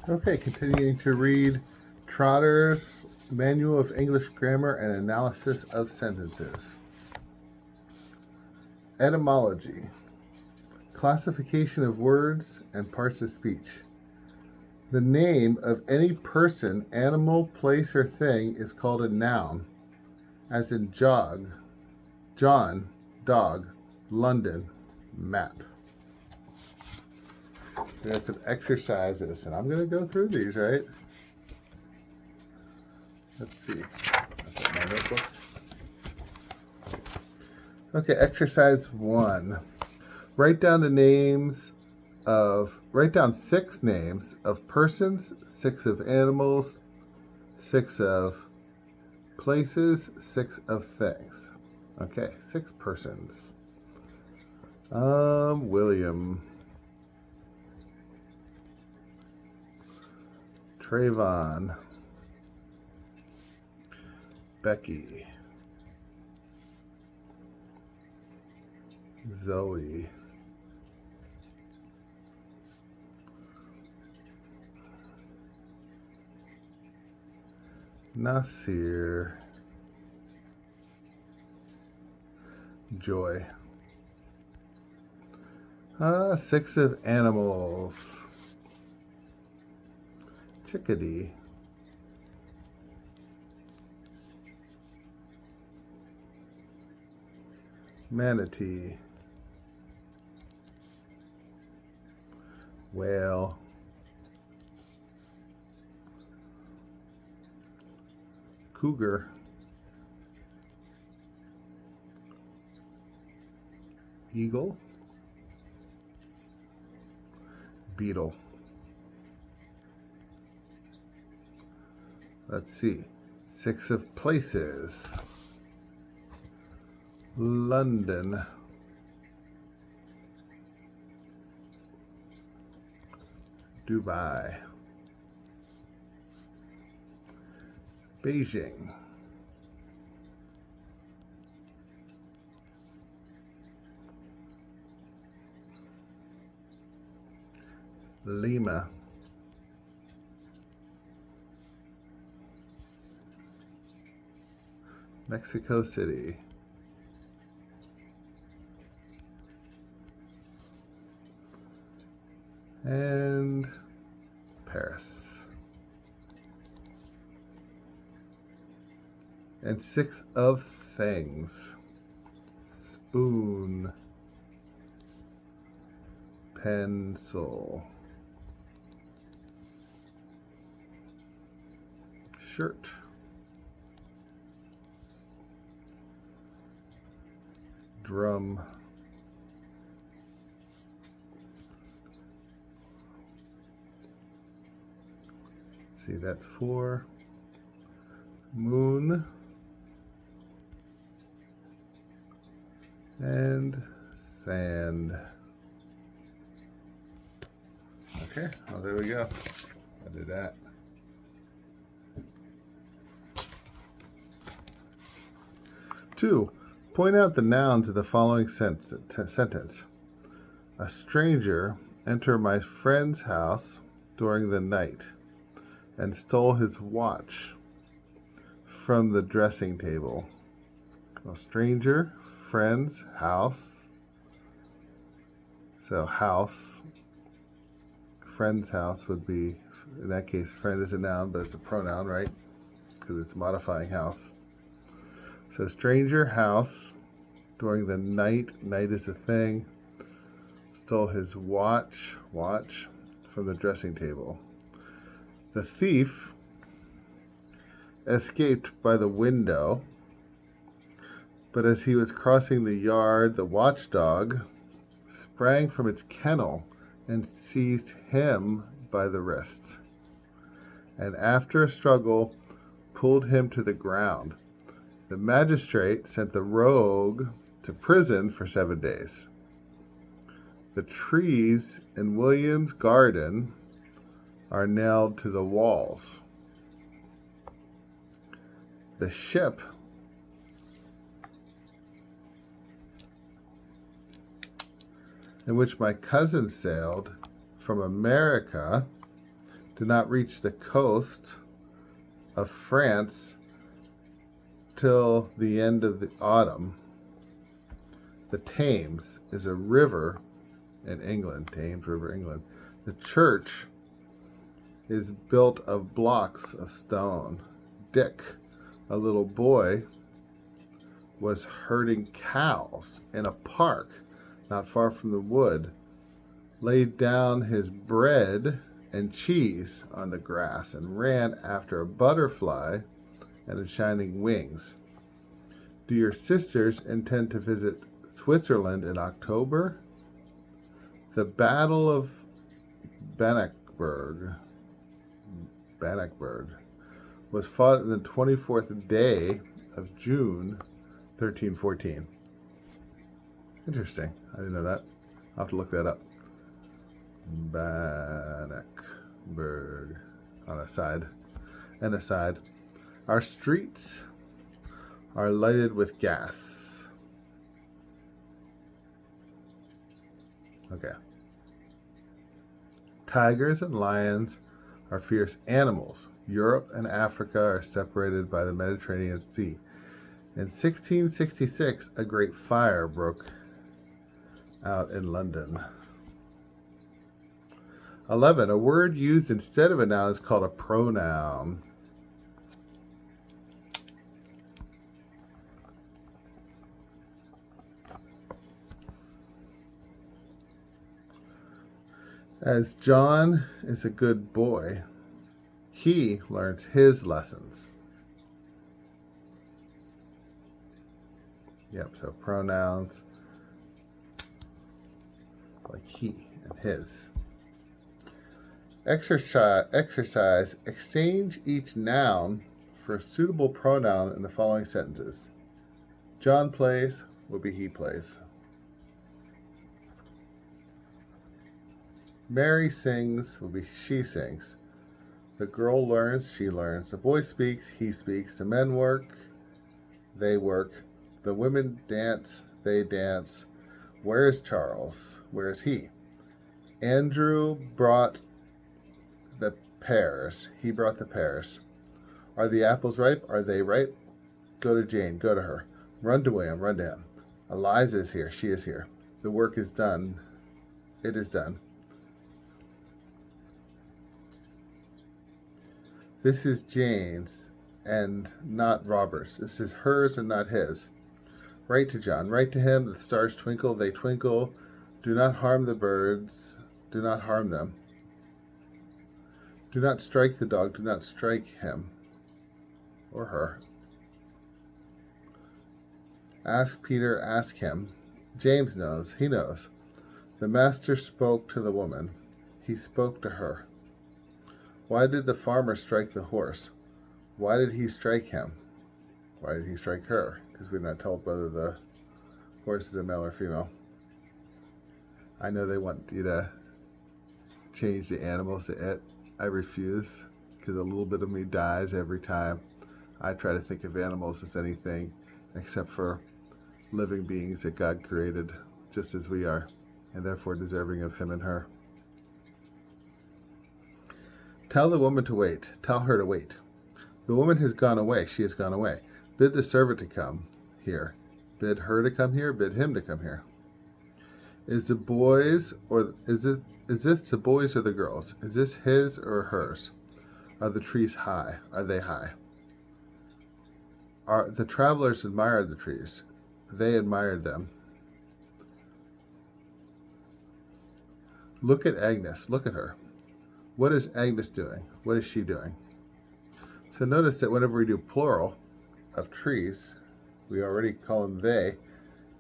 Okay, continuing to read Trotter's Manual of English Grammar and Analysis of Sentences. Etymology. Classification of words and parts of speech. The name of any person, animal, place, or thing is called a noun, as in jog, John, dog, London, map. We have some exercises, and I'm going to go through these, right? Let's see. I've got my notebook. Okay, exercise 1. Write down 6 names of persons, 6 of animals, 6 of places, 6 of things. Okay, 6 persons. William, Trayvon, Becky, Zoe, Nasir, Joy. 6 of animals. Chickadee, manatee, whale, cougar, eagle, beetle. Let's see. 6 of places. London, Dubai, Beijing, Lima, Mexico City, and Paris. And 6 of things. Spoon, pencil, shirt, drum, see, that's 4. Moon and sand. Okay, well, there we go. I did that. 2. Point out the nouns of the following sentence. A stranger entered my friend's house during the night and stole his watch from the dressing table. A stranger, friend's house. So house, friend's house would be, in that case, friend is a noun, but it's a pronoun, right? Because it's modifying house. So stranger, house, during the night, night is a thing, stole his watch from the dressing table. The thief escaped by the window, but as he was crossing the yard, the watchdog sprang from its kennel and seized him by the wrist, and after a struggle pulled him to the ground. The magistrate sent the rogue to prison for 7 days. The trees in William's garden are nailed to the walls. The ship in which my cousin sailed from America did not reach the coast of France till the end of the autumn. The Thames is a river in England, Thames River, England. The church is built of blocks of stone. Dick, a little boy, was herding cows in a park not far from the wood, laid down his bread and cheese on the grass, and ran after a butterfly and its shining wings. Do your sisters intend to visit Switzerland in October? The Battle of Bannockburn was fought on the 24th day of June, 1314. Interesting. I didn't know that. I'll have to look that up. Bannockburn. On a side. And aside. Our streets are lighted with gas. Okay. Tigers and lions are fierce animals. Europe and Africa are separated by the Mediterranean Sea. In 1666, a great fire broke out in London. 11. A word used instead of a noun is called a pronoun. As John is a good boy, he learns his lessons. Yep, so pronouns like he and his. Exercise. Exchange each noun for a suitable pronoun in the following sentences. John plays will be he plays. Mary sings will be she sings. The girl learns, she learns. The boy speaks, he speaks. The men work, they work. The women dance, they dance. Where is Charles? Where is he? Andrew brought the pears. He brought the pears. Are the apples ripe? Are they ripe? Go to Jane. Go to her. Run to William. Run to him. Eliza is here. She is here. The work is done. It is done. This is Jane's and not Robert's. This is hers and not his. Write to John. Write to him. The stars twinkle. They twinkle. Do not harm the birds. Do not harm them. Do not strike the dog. Do not strike him or her. Ask Peter. Ask him. James knows. He knows. The master spoke to the woman. He spoke to her. Why did the farmer strike the horse? Why did he strike him? Why did he strike her? Because we're not told whether the horse is a male or female. I know they want you to change the animals to it. I refuse, because a little bit of me dies every time I try to think of animals as anything except for living beings that God created just as we are, and therefore deserving of him and her. Tell the woman to wait. Tell her to wait. The woman has gone away. She has gone away. Bid the servant to come here. Bid her to come here. Bid him to come here. Is this the boys or the girls? Is this his or hers? Are the trees high? Are they high? Are the travelers admired the trees? They admired them. Look at Agnes. Look at her. What is Agnes doing? What is she doing? So notice that whenever we do plural of trees, we already call them they.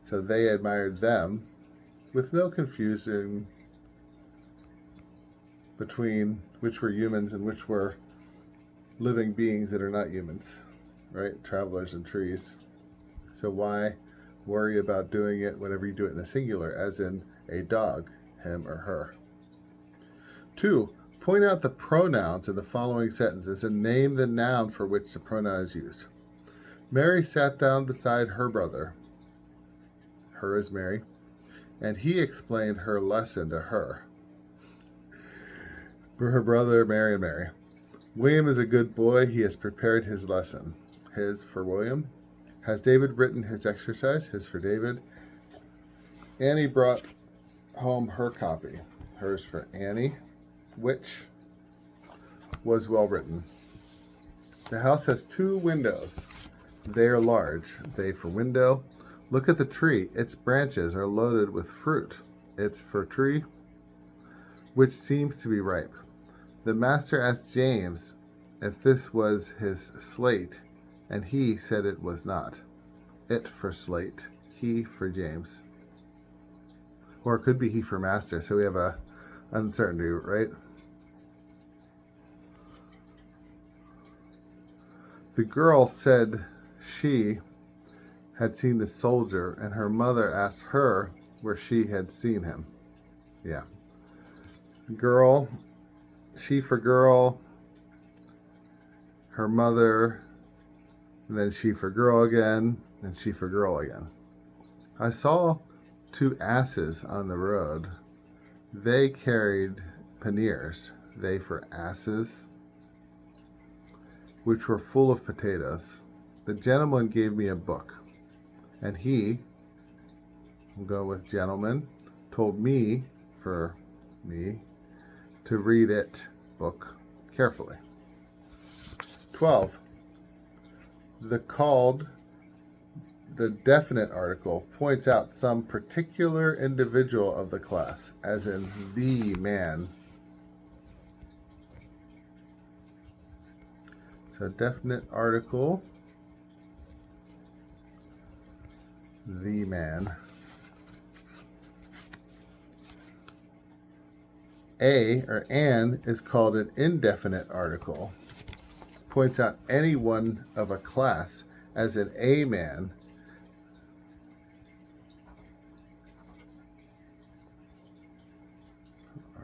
So they admired them, with no confusion between which were humans and which were living beings that are not humans, right? Travelers and trees. So why worry about doing it whenever you do it in the singular, as in a dog, him or her? 2. Point out the pronouns in the following sentences and name the noun for which the pronoun is used. Mary sat down beside her brother. Her is Mary. And he explained her lesson to her. For her brother, Mary and Mary. William is a good boy. He has prepared his lesson. His for William. Has David written his exercise? His for David. Annie brought home her copy. Hers for Annie, which was well written. The house has 2 windows. They are large. They for window. Look at the tree. Its branches are loaded with fruit. It's for tree, which seems to be ripe. The master asked James if this was his slate, and he said it was not. It for slate, he for James. Or it could be he for master, so we have a uncertainty, right? The girl said she had seen the soldier, and her mother asked her where she had seen him. Yeah. Girl, she for girl, her mother, and then she for girl again, and she for girl again. I saw 2 asses on the road. They carried panniers, they for asses, which were full of potatoes. The gentleman gave me a book, and he, we'll go with gentleman, told me, for me, to read it, book, carefully. 12. The definite article points out some particular individual of the class, as in the man. So definite article, the man. A or an is called an indefinite article. Points out any one of a class, as in a man.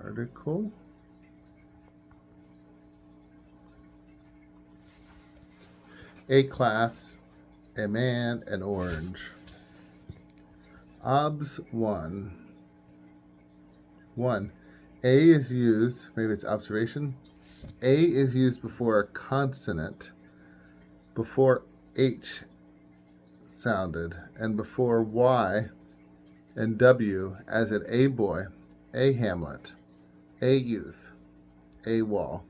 Article. A class, a man, an orange. Obs 1. 1. A is used, maybe it's observation. A is used before a consonant, before H sounded, and before Y and W, as in a boy, a hamlet, a youth, a wall.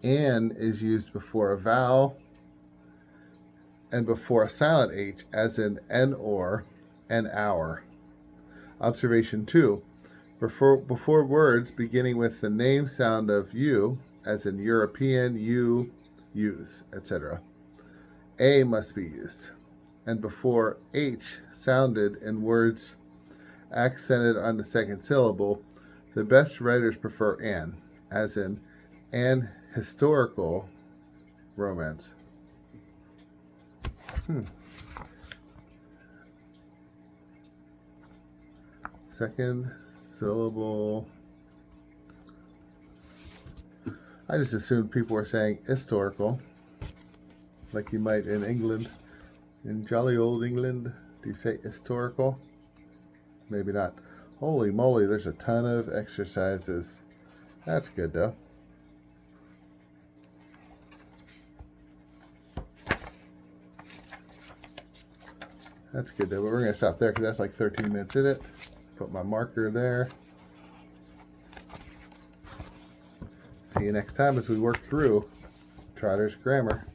An is used before a vowel and before a silent H, as in an or, an hour. Observation 2. Before words beginning with the name sound of you, as in European, you, use, etc., A must be used. And before H sounded in words accented on the second syllable, the best writers prefer an, as in an historical romance. Second syllable. I just assumed people were saying historical, like you might in England. In jolly old England, do you say historical? Maybe not. Holy moly, there's a ton of exercises. That's good though. That's good though, but we're going to stop there because that's like 13 minutes in it. Put my marker there. See you next time as we work through Trotter's Grammar.